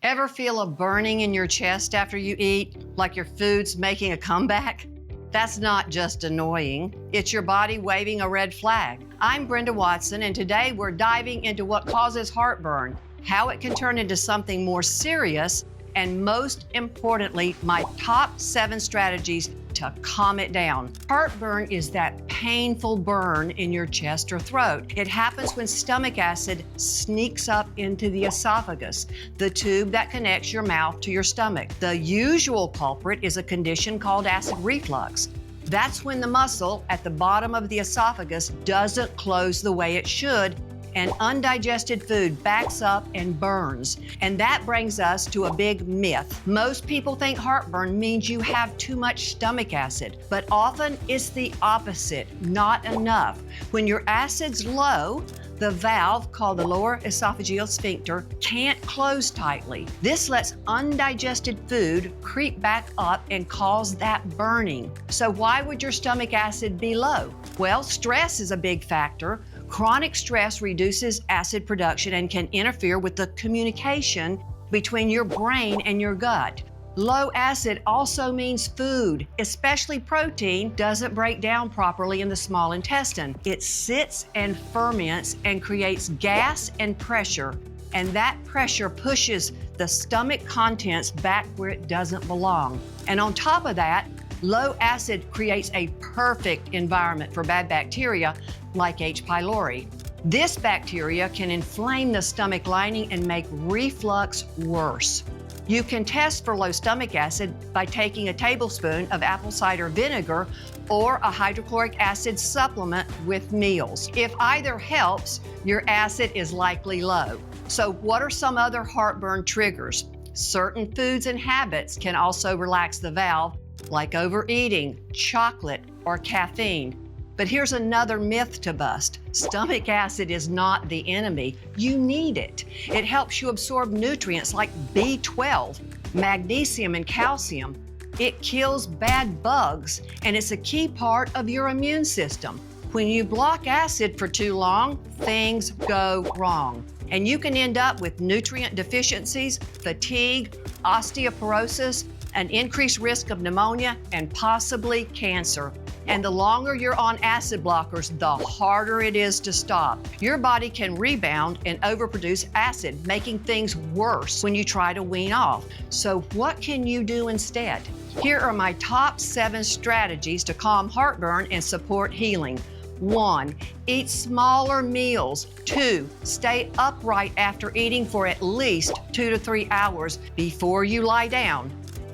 Ever feel a burning in your chest after you eat, like your food's making a comeback? That's not just annoying, it's your body waving a red flag. I'm Brenda Watson, and today we're diving into what causes heartburn, how it can turn into something more serious, and most importantly, my top 7 strategies to calm it down. Heartburn is that painful burn in your chest or throat. It happens when stomach acid sneaks up into the esophagus, the tube that connects your mouth to your stomach. The usual culprit is a condition called acid reflux. That's when the muscle at the bottom of the esophagus doesn't close the way it should, and undigested food backs up and burns. And that brings us to a big myth. Most people think heartburn means you have too much stomach acid, but often it's the opposite, not enough. When your acid's low, the valve, called the lower esophageal sphincter, can't close tightly. This lets undigested food creep back up and cause that burning. So why would your stomach acid be low? Well, stress is a big factor. Chronic stress reduces acid production and can interfere with the communication between your brain and your gut. Low acid also means food, especially protein, doesn't break down properly in the small intestine. It sits and ferments and creates gas and pressure, and that pressure pushes the stomach contents back where it doesn't belong. And on top of that, low acid creates a perfect environment for bad bacteria like H. pylori. This bacteria can inflame the stomach lining and make reflux worse. You can test for low stomach acid by taking a tablespoon of apple cider vinegar or a hydrochloric acid supplement with meals. If either helps, your acid is likely low. So what are some other heartburn triggers? Certain foods and habits can also relax the valve, like overeating, chocolate, or caffeine. But here's another myth to bust. Stomach acid is not the enemy. You need it. It helps you absorb nutrients like B12, magnesium, and calcium. It kills bad bugs, and it's a key part of your immune system. When you block acid for too long, things go wrong. And you can end up with nutrient deficiencies, fatigue, osteoporosis, an increased risk of pneumonia, and possibly cancer. And the longer you're on acid blockers, the harder it is to stop. Your body can rebound and overproduce acid, making things worse when you try to wean off. So what can you do instead? Here are my top 7 strategies to calm heartburn and support healing. 1. Eat smaller meals. 2. Stay upright after eating for at least 2 to 3 hours before you lie down.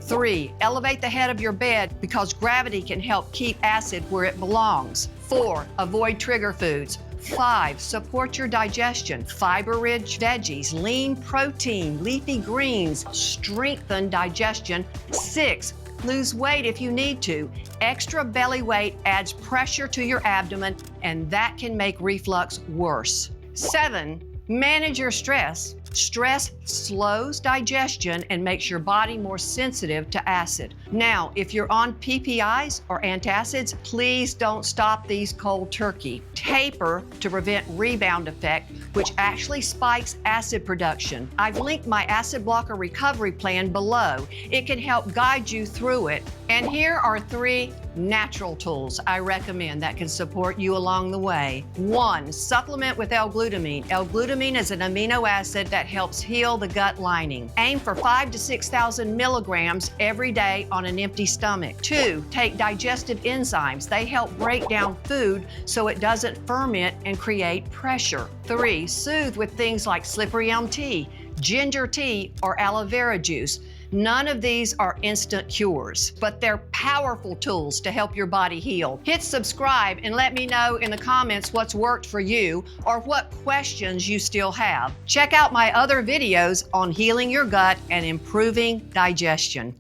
3. Elevate the head of your bed because gravity can help keep acid where it belongs. 4. Avoid trigger foods. 5. Support your digestion. Fiber-rich veggies, lean protein, leafy greens strengthen digestion. 6. Lose weight if you need to. Extra belly weight adds pressure to your abdomen, and that can make reflux worse. 7. Manage your stress. Stress slows digestion and makes your body more sensitive to acid. Now, if you're on PPIs or antacids, please don't stop these cold turkey. Taper to prevent rebound effect, which actually spikes acid production. I've linked my acid blocker recovery plan below. It can help guide you through it. And here are 3 natural tools I recommend that can support you along the way. 1. Supplement with L-glutamine. L-glutamine is an amino acid that helps heal the gut lining. Aim for 5,000 to 6,000 milligrams every day on an empty stomach. 2. Take digestive enzymes. They help break down food so it doesn't ferment and create pressure. 3. Soothe with things like slippery elm tea, ginger tea, or aloe vera juice. None of these are instant cures, but they're powerful tools to help your body heal. Hit subscribe and let me know in the comments what's worked for you or what questions you still have. Check out my other videos on healing your gut and improving digestion.